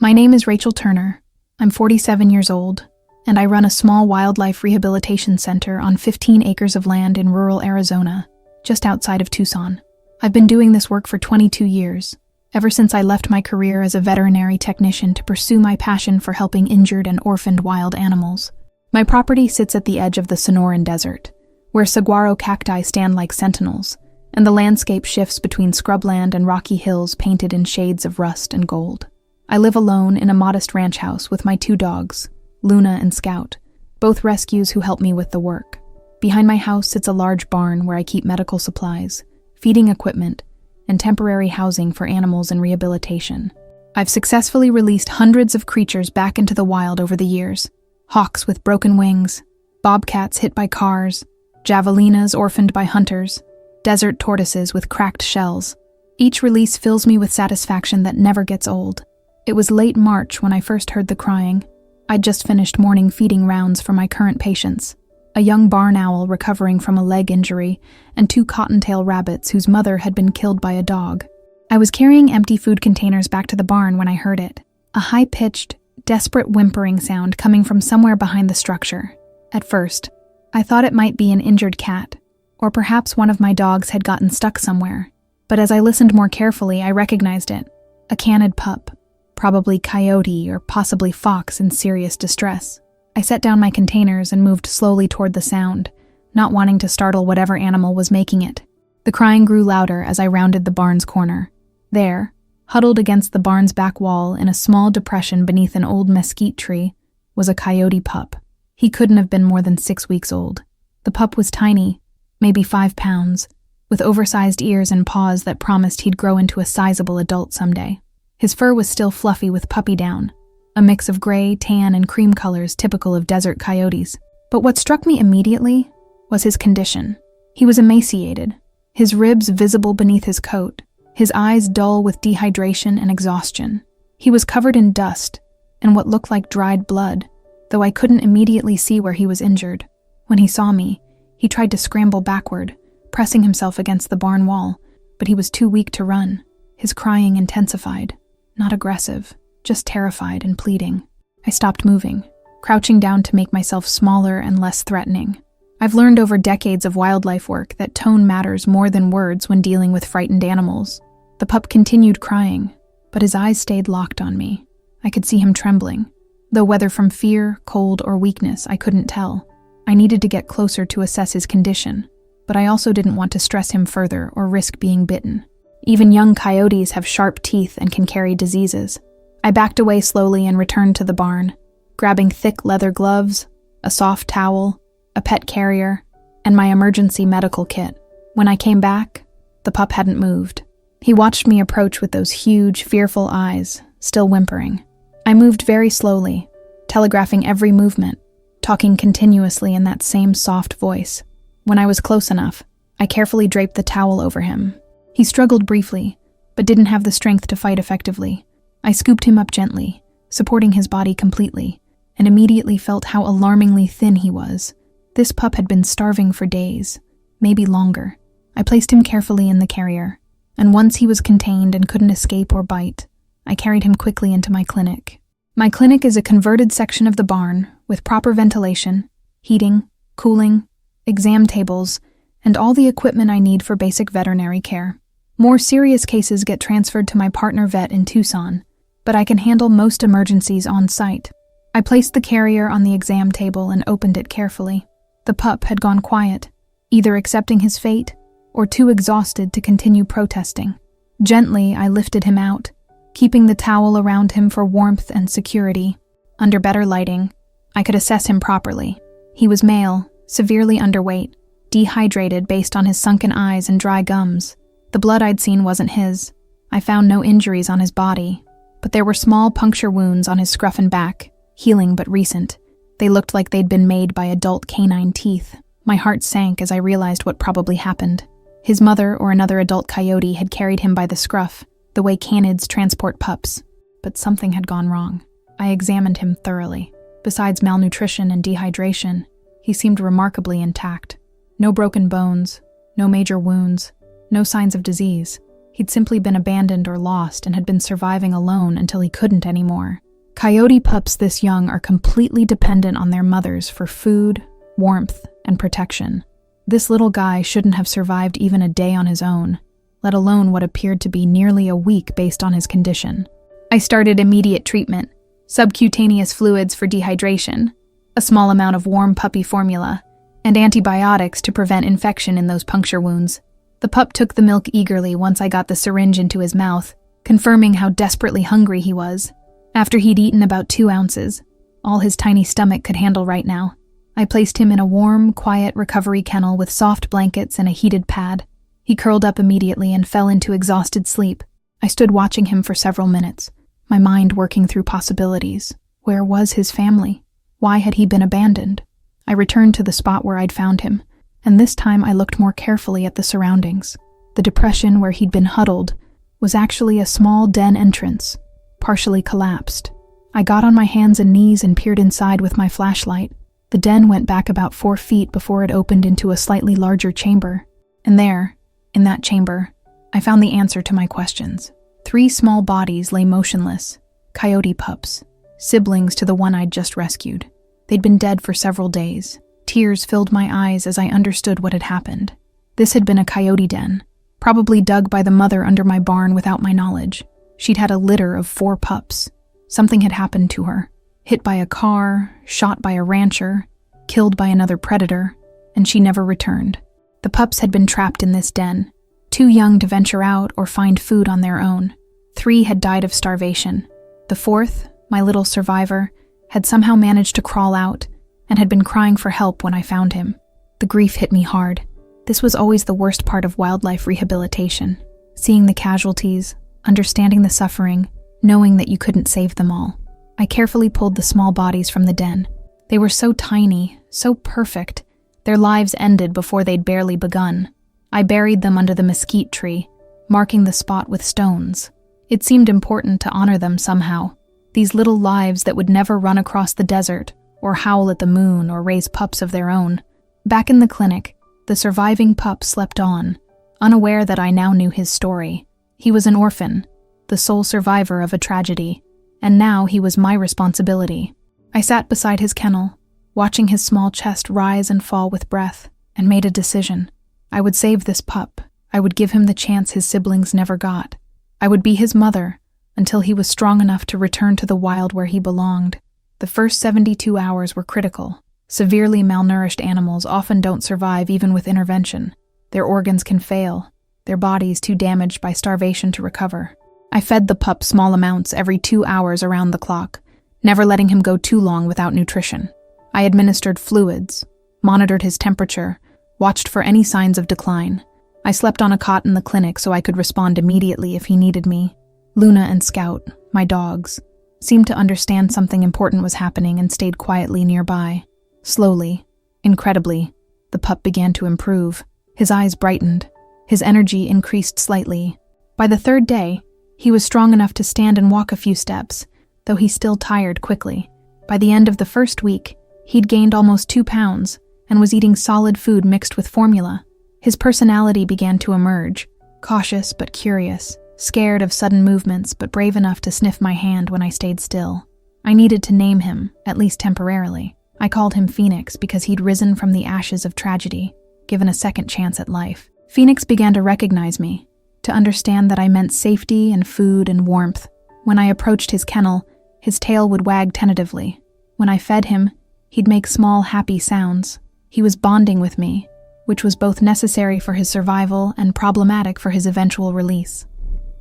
My name is Rachel Turner. I'm 47 years old, and I run a small wildlife rehabilitation center on 15 acres of land in rural Arizona, just outside of Tucson. I've been doing this work for 22 years, ever since I left my career as a veterinary technician to pursue my passion for helping injured and orphaned wild animals. My property sits at the edge of the Sonoran Desert, where saguaro cacti stand like sentinels, and the landscape shifts between scrubland and rocky hills painted in shades of rust and gold. I live alone in a modest ranch house with my 2 dogs, Luna and Scout, both rescues who help me with the work. Behind my house sits a large barn where I keep medical supplies, feeding equipment, and temporary housing for animals in rehabilitation. I've successfully released hundreds of creatures back into the wild over the years: hawks with broken wings, bobcats hit by cars, javelinas orphaned by hunters, desert tortoises with cracked shells. Each release fills me with satisfaction that never gets old. It was late March when I first heard the crying. I'd just finished morning feeding rounds for my current patients: a young barn owl recovering from a leg injury, and 2 cottontail rabbits whose mother had been killed by a dog. I was carrying empty food containers back to the barn when I heard it, a high-pitched, desperate whimpering sound coming from somewhere behind the structure. At first, I thought it might be an injured cat, or perhaps one of my dogs had gotten stuck somewhere. But as I listened more carefully, I recognized it: a canid pup, probably Coyote or possibly Fox in serious distress. I set down my containers and moved slowly toward the sound, not wanting to startle whatever animal was making it. The crying grew louder as I rounded the barn's corner. There, huddled against the barn's back wall in a small depression beneath an old mesquite tree, was a Coyote Pup. He couldn't have been more than 6 weeks old. The pup was tiny, maybe 5 pounds, with oversized ears and paws that promised he'd grow into a sizable adult someday. His fur was still fluffy with puppy down, a mix of gray, tan, and cream colors typical of desert coyotes. But what struck me immediately was his condition. He was emaciated, his ribs visible beneath his coat, his eyes dull with dehydration and exhaustion. He was covered in dust and what looked like dried blood, though I couldn't immediately see where he was injured. When he saw me, he tried to scramble backward, pressing himself against the barn wall, but he was too weak to run. His crying intensified. Not aggressive, just terrified and pleading. I stopped moving, crouching down to make myself smaller and less threatening. I've learned over decades of wildlife work that tone matters more than words when dealing with frightened animals. The pup continued crying, but his eyes stayed locked on me. I could see him trembling, though whether from fear, cold, or weakness, I couldn't tell. I needed to get closer to assess his condition, but I also didn't want to stress him further or risk being bitten. Even young coyotes have sharp teeth and can carry diseases. I backed away slowly and returned to the barn, grabbing thick leather gloves, a soft towel, a pet carrier, and my emergency medical kit. When I came back, the pup hadn't moved. He watched me approach with those huge, fearful eyes, still whimpering. I moved very slowly, telegraphing every movement, talking continuously in that same soft voice. When I was close enough, I carefully draped the towel over him. He struggled briefly, but didn't have the strength to fight effectively. I scooped him up gently, supporting his body completely, and immediately felt how alarmingly thin he was. This pup had been starving for days, maybe longer. I placed him carefully in the carrier, and once he was contained and couldn't escape or bite, I carried him quickly into my clinic. My clinic is a converted section of the barn with proper ventilation, heating, cooling, exam tables, and all the equipment I need for basic veterinary care. More serious cases get transferred to my partner vet in Tucson, but I can handle most emergencies on site. I placed the carrier on the exam table and opened it carefully. The pup had gone quiet, either accepting his fate or too exhausted to continue protesting. Gently, I lifted him out, keeping the towel around him for warmth and security. Under better lighting, I could assess him properly. He was male, severely underweight, dehydrated based on his sunken eyes and dry gums. The blood I'd seen wasn't his. I found no injuries on his body, but there were small puncture wounds on his scruff and back, healing but recent. They looked like they'd been made by adult canine teeth. My heart sank as I realized what probably happened. His mother or another adult coyote had carried him by the scruff, the way canids transport pups. But something had gone wrong. I examined him thoroughly. Besides malnutrition and dehydration, he seemed remarkably intact. No broken bones, no major wounds, no signs of disease. He'd simply been abandoned or lost and had been surviving alone until he couldn't anymore. Coyote pups this young are completely dependent on their mothers for food, warmth, and protection. This little guy shouldn't have survived even a day on his own, let alone what appeared to be nearly a week based on his condition. I started immediate treatment, subcutaneous fluids for dehydration, a small amount of warm puppy formula, and antibiotics to prevent infection in those puncture wounds. The pup took the milk eagerly once I got the syringe into his mouth, confirming how desperately hungry he was. After he'd eaten about 2 ounces, all his tiny stomach could handle right now, I placed him in a warm, quiet recovery kennel with soft blankets and a heated pad. He curled up immediately and fell into exhausted sleep. I stood watching him for several minutes, my mind working through possibilities. Where was his family? Why had he been abandoned? I returned to the spot where I'd found him, and this time I looked more carefully at the surroundings. The depression where he'd been huddled was actually a small den entrance, partially collapsed. I got on my hands and knees and peered inside with my flashlight. The den went back about 4 feet before it opened into a slightly larger chamber. And there, in that chamber, I found the answer to my questions. 3 small bodies lay motionless, coyote pups, siblings to the one I'd just rescued. They'd been dead for several days. Tears filled my eyes as I understood what had happened. This had been a coyote den, probably dug by the mother under my barn without my knowledge. She'd had a litter of 4 pups. Something had happened to her. Hit by a car, shot by a rancher, killed by another predator, and she never returned. The pups had been trapped in this den, too young to venture out or find food on their own. 3 had died of starvation. The 4th, my little survivor, had somehow managed to crawl out and had been crying for help when I found him. The grief hit me hard. This was always the worst part of wildlife rehabilitation, seeing the casualties, understanding the suffering, knowing that you couldn't save them all. I carefully pulled the small bodies from the den. They were so tiny, so perfect, their lives ended before they'd barely begun. I buried them under the mesquite tree, marking the spot with stones. It seemed important to honor them somehow, these little lives that would never run across the desert, or howl at the moon, or raise pups of their own. Back in the clinic, the surviving pup slept on, unaware that I now knew his story. He was an orphan, the sole survivor of a tragedy, and now he was my responsibility. I sat beside his kennel, watching his small chest rise and fall with breath, and made a decision. I would save this pup. I would give him the chance his siblings never got. I would be his mother until he was strong enough to return to the wild where he belonged. The first 72 hours were critical. Severely malnourished animals often don't survive even with intervention. Their organs can fail, their bodies too damaged by starvation to recover. I fed the pup small amounts every 2 hours around the clock, never letting him go too long without nutrition. I administered fluids, monitored his temperature, watched for any signs of decline. I slept on a cot in the clinic so I could respond immediately if he needed me. Luna and Scout, my dogs, seemed to understand something important was happening and stayed quietly nearby. Slowly, incredibly, the pup began to improve. His eyes brightened. His energy increased slightly. By the 3rd day, he was strong enough to stand and walk a few steps, though he still tired quickly. By the end of the 1st week, he'd gained almost 2 pounds and was eating solid food mixed with formula. His personality began to emerge, cautious but curious, scared of sudden movements but brave enough to sniff my hand when I stayed still. I needed to name him, at least temporarily. I called him Phoenix because he'd risen from the ashes of tragedy, given a second chance at life. Phoenix began to recognize me, to understand that I meant safety and food and warmth. When I approached his kennel, his tail would wag tentatively. When I fed him, he'd make small, happy sounds. He was bonding with me, which was both necessary for his survival and problematic for his eventual release.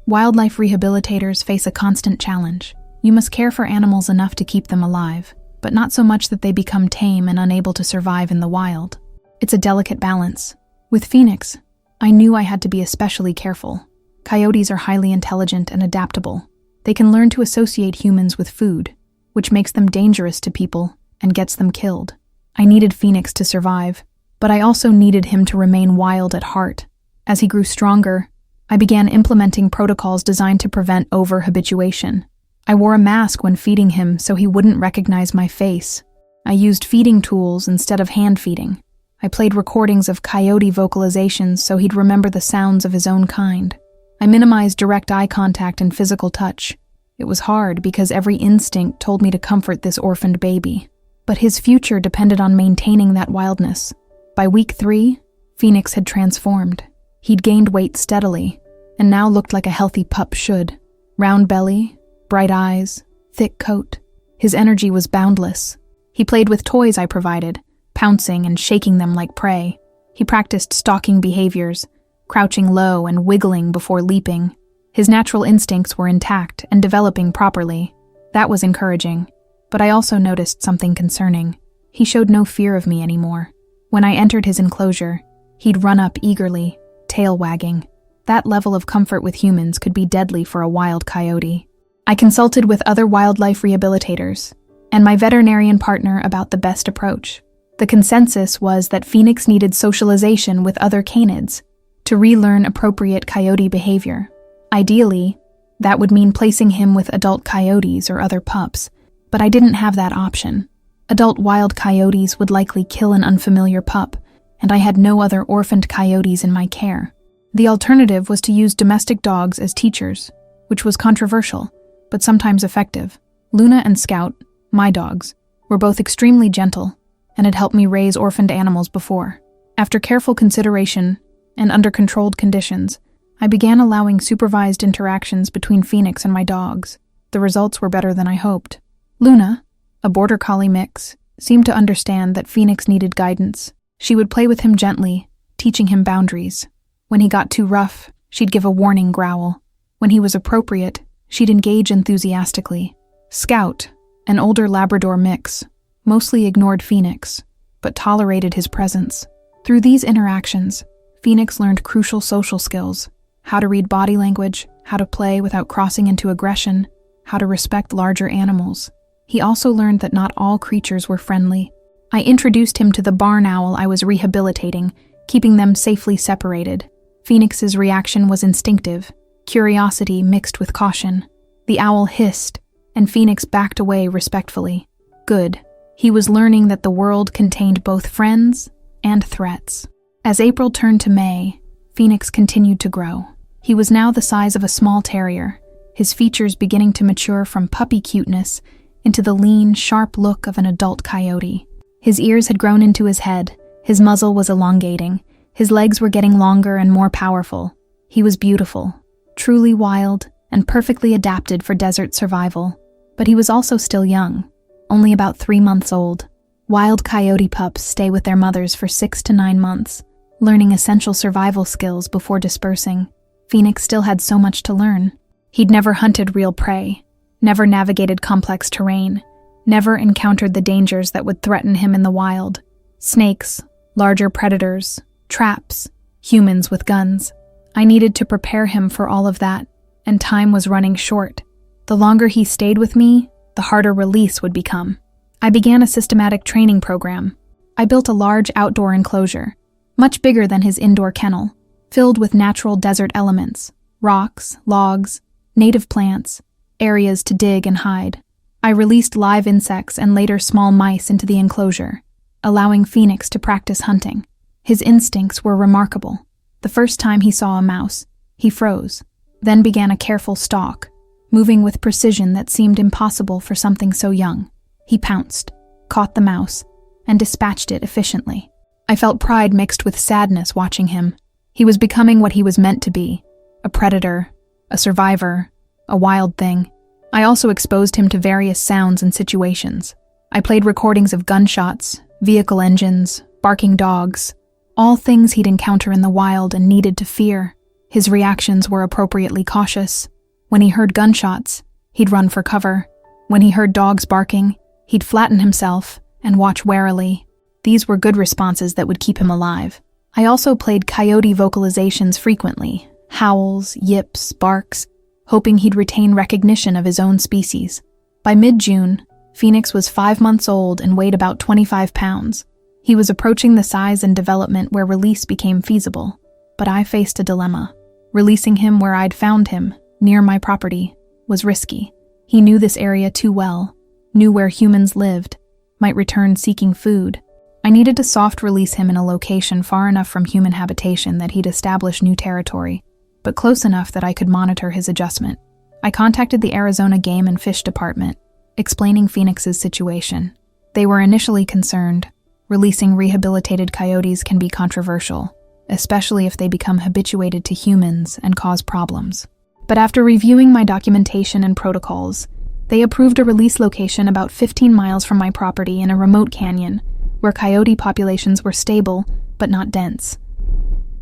Wildlife rehabilitators face a constant challenge. You must care for animals enough to keep them alive, but not so much that they become tame and unable to survive in the wild. It's a delicate balance. With Phoenix, I knew I had to be especially careful. Coyotes are highly intelligent and adaptable. They can learn to associate humans with food, which makes them dangerous to people and gets them killed. I needed Phoenix to survive, but I also needed him to remain wild at heart. As he grew stronger, I began implementing protocols designed to prevent over-habituation. I wore a mask when feeding him so he wouldn't recognize my face. I used feeding tools instead of hand feeding. I played recordings of coyote vocalizations so he'd remember the sounds of his own kind. I minimized direct eye contact and physical touch. It was hard because every instinct told me to comfort this orphaned baby. But his future depended on maintaining that wildness. By week 3, Phoenix had transformed. He'd gained weight steadily, and now looked like a healthy pup should. Round belly, bright eyes, thick coat. His energy was boundless. He played with toys I provided, pouncing and shaking them like prey. He practiced stalking behaviors, crouching low and wiggling before leaping. His natural instincts were intact and developing properly. That was encouraging, but I also noticed something concerning. He showed no fear of me anymore. When I entered his enclosure, he'd run up eagerly, tail wagging. That level of comfort with humans could be deadly for a wild coyote. I consulted with other wildlife rehabilitators and my veterinarian partner about the best approach. The consensus was that Phoenix needed socialization with other canids to relearn appropriate coyote behavior. Ideally, that would mean placing him with adult coyotes or other pups, but I didn't have that option. Adult wild coyotes would likely kill an unfamiliar pup, and I had no other orphaned coyotes in my care. The alternative was to use domestic dogs as teachers, which was controversial, but sometimes effective. Luna and Scout, my dogs, were both extremely gentle and had helped me raise orphaned animals before. After careful consideration and under controlled conditions, I began allowing supervised interactions between Phoenix and my dogs. The results were better than I hoped. Luna, a border collie mix, seemed to understand that Phoenix needed guidance. She would play with him gently, teaching him boundaries. When he got too rough, she'd give a warning growl. When he was appropriate, she'd engage enthusiastically. Scout, an older Labrador mix, mostly ignored Phoenix, but tolerated his presence. Through these interactions, Phoenix learned crucial social skills: how to read body language, how to play without crossing into aggression, how to respect larger animals. He also learned that not all creatures were friendly. I introduced him to the barn owl I was rehabilitating, keeping them safely separated. Phoenix's reaction was instinctive, curiosity mixed with caution. The owl hissed, and Phoenix backed away respectfully. Good. He was learning that the world contained both friends and threats. As April turned to May, Phoenix continued to grow. He was now the size of a small terrier, his features beginning to mature from puppy cuteness into the lean, sharp look of an adult coyote. His ears had grown into his head, his muzzle was elongating, his legs were getting longer and more powerful. He was beautiful, truly wild, and perfectly adapted for desert survival. But he was also still young, only about 3 months old. Wild coyote pups stay with their mothers for 6 to 9 months, learning essential survival skills before dispersing. Phoenix still had so much to learn. He'd never hunted real prey, never navigated complex terrain, never encountered the dangers that would threaten him in the wild. Snakes, larger predators, traps, humans with guns. I needed to prepare him for all of that, and time was running short. The longer he stayed with me, the harder release would become. I began a systematic training program. I built a large outdoor enclosure, much bigger than his indoor kennel, filled with natural desert elements, rocks, logs, native plants, areas to dig and hide. I released live insects and later small mice into the enclosure, allowing Phoenix to practice hunting. His instincts were remarkable. The first time he saw a mouse, he froze, then began a careful stalk, moving with precision that seemed impossible for something so young. He pounced, caught the mouse, and dispatched it efficiently. I felt pride mixed with sadness watching him. He was becoming what he was meant to be: a predator, a survivor, a wild thing. I also exposed him to various sounds and situations. I played recordings of gunshots, vehicle engines, barking dogs, all things he'd encounter in the wild and needed to fear. His reactions were appropriately cautious. When he heard gunshots, he'd run for cover. When he heard dogs barking, he'd flatten himself and watch warily. These were good responses that would keep him alive. I also played coyote vocalizations frequently, howls, yips, barks, hoping he'd retain recognition of his own species. By mid-June, Phoenix was 5 months old and weighed about 25 pounds. He was approaching the size and development where release became feasible, but I faced a dilemma. Releasing him where I'd found him, near my property, was risky. He knew this area too well, knew where humans lived, might return seeking food. I needed to soft release him in a location far enough from human habitation that he'd establish new territory, but close enough that I could monitor his adjustment. I contacted the Arizona Game and Fish Department, explaining Phoenix's situation. They were initially concerned. Releasing rehabilitated coyotes can be controversial, especially if they become habituated to humans and cause problems. But after reviewing my documentation and protocols, they approved a release location about 15 miles from my property in a remote canyon, where coyote populations were stable but not dense.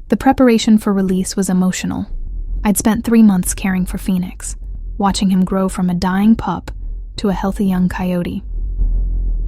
The preparation for release was emotional. I'd spent 3 months caring for Phoenix, watching him grow from a dying pup to a healthy young coyote.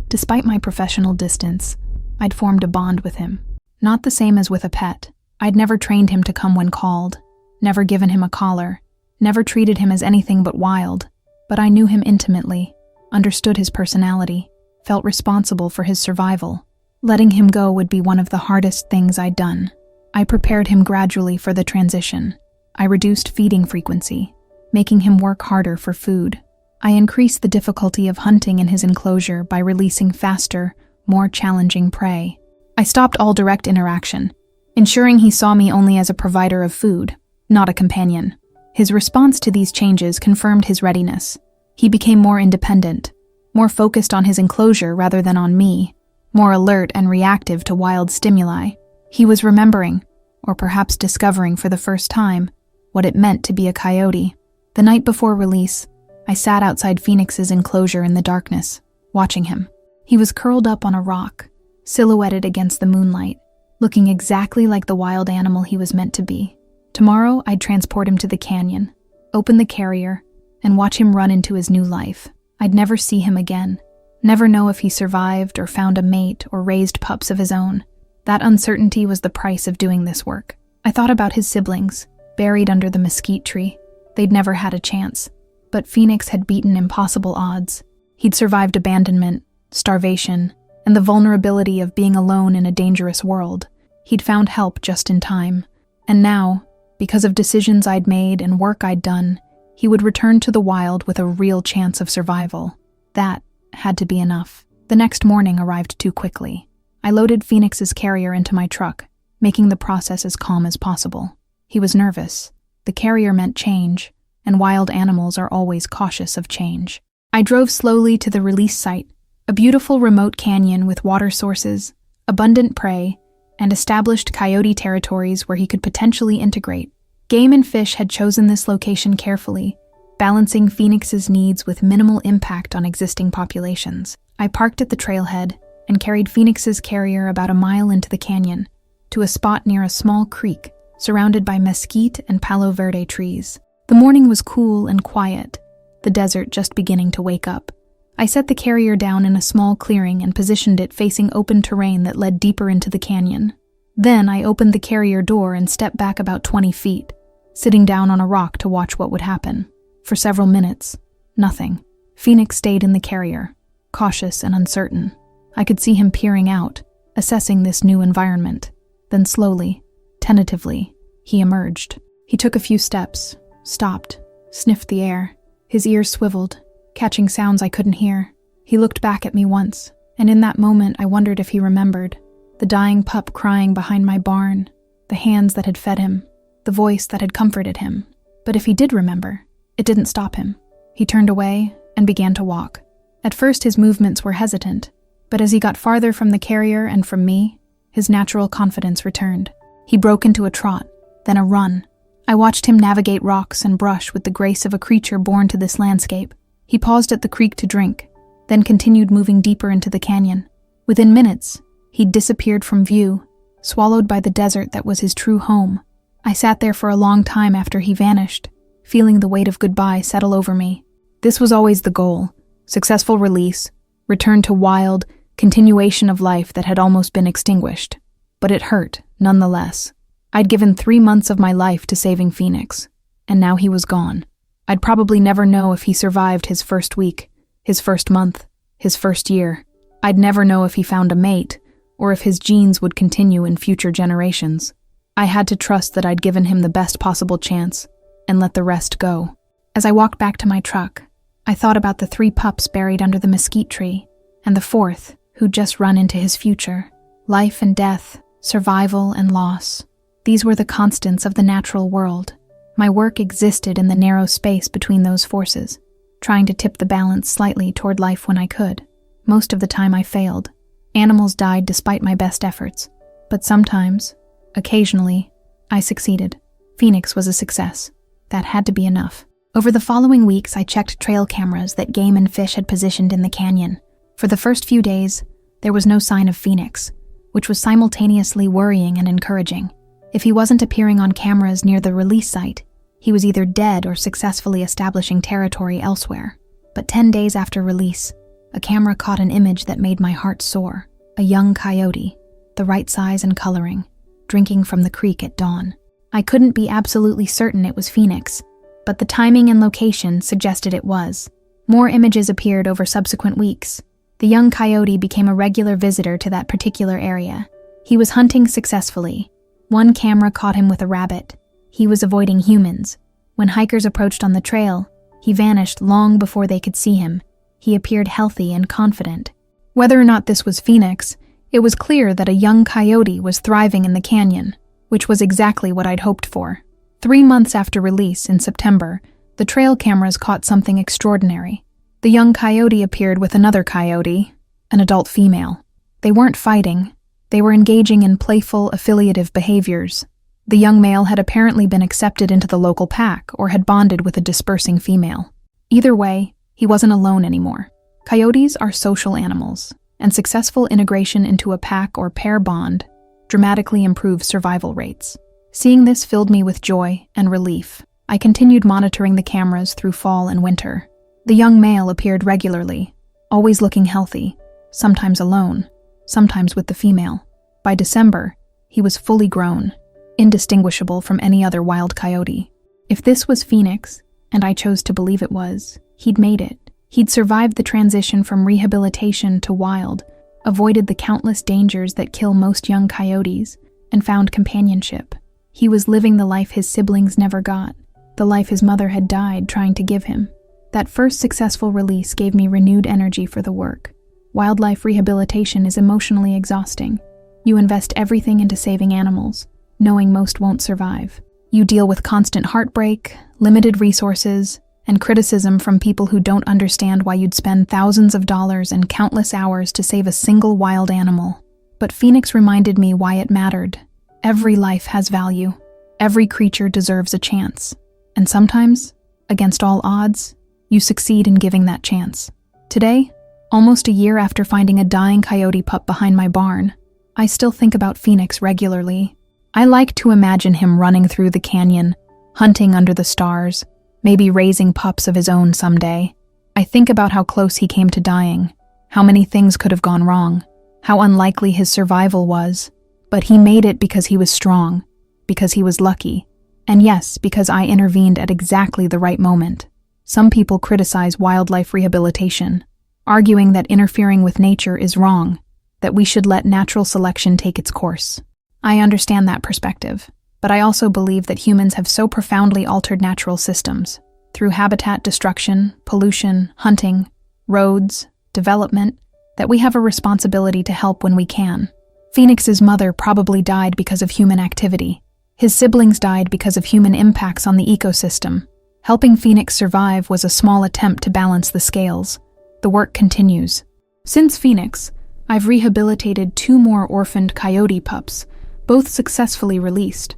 Despite my professional distance, I'd formed a bond with him. Not the same as with a pet. I'd never trained him to come when called, never given him a collar, never treated him as anything but wild, but I knew him intimately, understood his personality, felt responsible for his survival. Letting him go would be one of the hardest things I'd done. I prepared him gradually for the transition. I reduced feeding frequency, making him work harder for food. I increased the difficulty of hunting in his enclosure by releasing faster, more challenging prey. I stopped all direct interaction, ensuring he saw me only as a provider of food, not a companion. His response to these changes confirmed his readiness. He became more independent, more focused on his enclosure rather than on me, more alert and reactive to wild stimuli. He was remembering, or perhaps discovering for the first time, what it meant to be a coyote. The night before release, I sat outside Phoenix's enclosure in the darkness, watching him. He was curled up on a rock, silhouetted against the moonlight, looking exactly like the wild animal he was meant to be. Tomorrow, I'd transport him to the canyon, open the carrier, and watch him run into his new life. I'd never see him again, never know if he survived or found a mate or raised pups of his own. That uncertainty was the price of doing this work. I thought about his siblings, buried under the mesquite tree. They'd never had a chance, but Phoenix had beaten impossible odds. He'd survived abandonment, starvation, and the vulnerability of being alone in a dangerous world. He'd found help just in time, and now, because of decisions I'd made and work I'd done, he would return to the wild with a real chance of survival. That had to be enough. The next morning arrived too quickly. I loaded Phoenix's carrier into my truck, making the process as calm as possible. He was nervous. The carrier meant change, and wild animals are always cautious of change. I drove slowly to the release site, a beautiful remote canyon with water sources, abundant prey, and established coyote territories where he could potentially integrate. Game and Fish had chosen this location carefully, balancing Phoenix's needs with minimal impact on existing populations. I parked at the trailhead and carried Phoenix's carrier about a mile into the canyon, to a spot near a small creek surrounded by mesquite and palo verde trees. The morning was cool and quiet, the desert just beginning to wake up. I set the carrier down in a small clearing and positioned it facing open terrain that led deeper into the canyon. Then I opened the carrier door and stepped back about 20 feet, sitting down on a rock to watch what would happen. For several minutes, nothing. Phoenix stayed in the carrier, cautious and uncertain. I could see him peering out, assessing this new environment. Then slowly, tentatively, he emerged. He took a few steps, stopped, sniffed the air. His ears swiveled, catching sounds I couldn't hear. He looked back at me once, and in that moment I wondered if he remembered. The dying pup crying behind my barn, the hands that had fed him, the voice that had comforted him. But if he did remember, it didn't stop him. He turned away and began to walk. At first his movements were hesitant, but as he got farther from the carrier and from me, his natural confidence returned. He broke into a trot, then a run. I watched him navigate rocks and brush with the grace of a creature born to this landscape. He paused at the creek to drink, then continued moving deeper into the canyon. Within minutes, he'd disappeared from view, swallowed by the desert that was his true home. I sat there for a long time after he vanished, feeling the weight of goodbye settle over me. This was always the goal: successful release, return to wild, continuation of life that had almost been extinguished. But it hurt, nonetheless. I'd given 3 months of my life to saving Phoenix, and now he was gone. I'd probably never know if he survived his first week, his first month, his first year. I'd never know if he found a mate, or if his genes would continue in future generations. I had to trust that I'd given him the best possible chance, and let the rest go. As I walked back to my truck, I thought about the 3 pups buried under the mesquite tree, and the 4th, who'd just run into his future. Life and death, survival and loss. These were the constants of the natural world. My work existed in the narrow space between those forces, trying to tip the balance slightly toward life when I could. Most of the time I failed. Animals died despite my best efforts. But sometimes, occasionally, I succeeded. Phoenix was a success. That had to be enough. Over the following weeks, I checked trail cameras that game and fish had positioned in the canyon. For the first few days, there was no sign of Phoenix, which was simultaneously worrying and encouraging. If he wasn't appearing on cameras near the release site, he was either dead or successfully establishing territory elsewhere. But 10 days after release, a camera caught an image that made my heart soar. A young coyote, the right size and coloring, drinking from the creek at dawn. I couldn't be absolutely certain it was Phoenix, but the timing and location suggested it was. More images appeared over subsequent weeks. The young coyote became a regular visitor to that particular area. He was hunting successfully. One camera caught him with a rabbit. He was avoiding humans. When hikers approached on the trail, he vanished long before they could see him. He appeared healthy and confident. Whether or not this was Phoenix, it was clear that a young coyote was thriving in the canyon, which was exactly what I'd hoped for. 3 months after release, in September, the trail cameras caught something extraordinary. The young coyote appeared with another coyote, an adult female. They weren't fighting. They were engaging in playful, affiliative behaviors. The young male had apparently been accepted into the local pack or had bonded with a dispersing female. Either way, he wasn't alone anymore. Coyotes are social animals, and successful integration into a pack or pair bond dramatically improves survival rates. Seeing this filled me with joy and relief. I continued monitoring the cameras through fall and winter. The young male appeared regularly, always looking healthy, sometimes alone, sometimes with the female. By December, he was fully grown, indistinguishable from any other wild coyote. If this was Phoenix, and I chose to believe it was, he'd made it. He'd survived the transition from rehabilitation to wild, avoided the countless dangers that kill most young coyotes, and found companionship. He was living the life his siblings never got, the life his mother had died trying to give him. That first successful release gave me renewed energy for the work. Wildlife rehabilitation is emotionally exhausting. You invest everything into saving animals, knowing most won't survive. You deal with constant heartbreak, limited resources, and criticism from people who don't understand why you'd spend thousands of dollars and countless hours to save a single wild animal. But Phoenix reminded me why it mattered. Every life has value. Every creature deserves a chance. And sometimes, against all odds, you succeed in giving that chance. Today, almost a year after finding a dying coyote pup behind my barn, I still think about Phoenix regularly. I like to imagine him running through the canyon, hunting under the stars, maybe raising pups of his own someday. I think about how close he came to dying, how many things could have gone wrong, how unlikely his survival was. But he made it because he was strong, because he was lucky, and yes, because I intervened at exactly the right moment. Some people criticize wildlife rehabilitation, arguing that interfering with nature is wrong, that we should let natural selection take its course. I understand that perspective, but I also believe that humans have so profoundly altered natural systems, through habitat destruction, pollution, hunting, roads, development, that we have a responsibility to help when we can. Phoenix's mother probably died because of human activity. His siblings died because of human impacts on the ecosystem. Helping Phoenix survive was a small attempt to balance the scales. The work continues. Since Phoenix, I've rehabilitated 2 more orphaned coyote pups, both successfully released.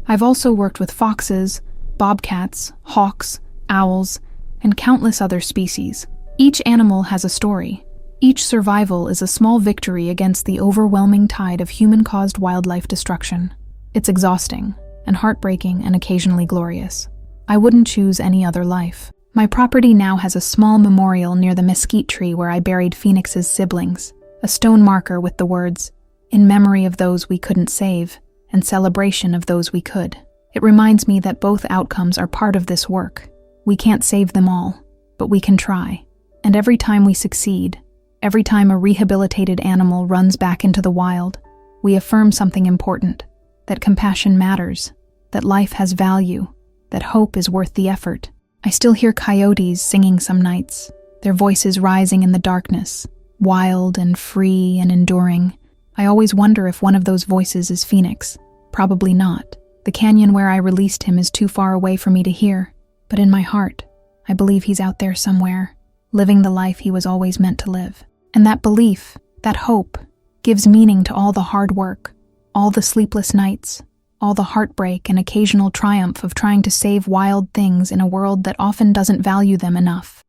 I've also worked with foxes, bobcats, hawks, owls, and countless other species. Each animal has a story. Each survival is a small victory against the overwhelming tide of human-caused wildlife destruction. It's exhausting, and heartbreaking, and occasionally glorious. I wouldn't choose any other life. My property now has a small memorial near the mesquite tree where I buried Phoenix's siblings, a stone marker with the words, "In memory of those we couldn't save, and celebration of those we could." It reminds me that both outcomes are part of this work. We can't save them all, but we can try. And every time we succeed, every time a rehabilitated animal runs back into the wild, we affirm something important, that compassion matters, that life has value, that hope is worth the effort. I still hear coyotes singing some nights, their voices rising in the darkness, wild and free and enduring. I always wonder if one of those voices is Phoenix. Probably not. The canyon where I released him is too far away for me to hear, but in my heart, I believe he's out there somewhere, living the life he was always meant to live. And that belief, that hope, gives meaning to all the hard work, all the sleepless nights, all the heartbreak and occasional triumph of trying to save wild things in a world that often doesn't value them enough.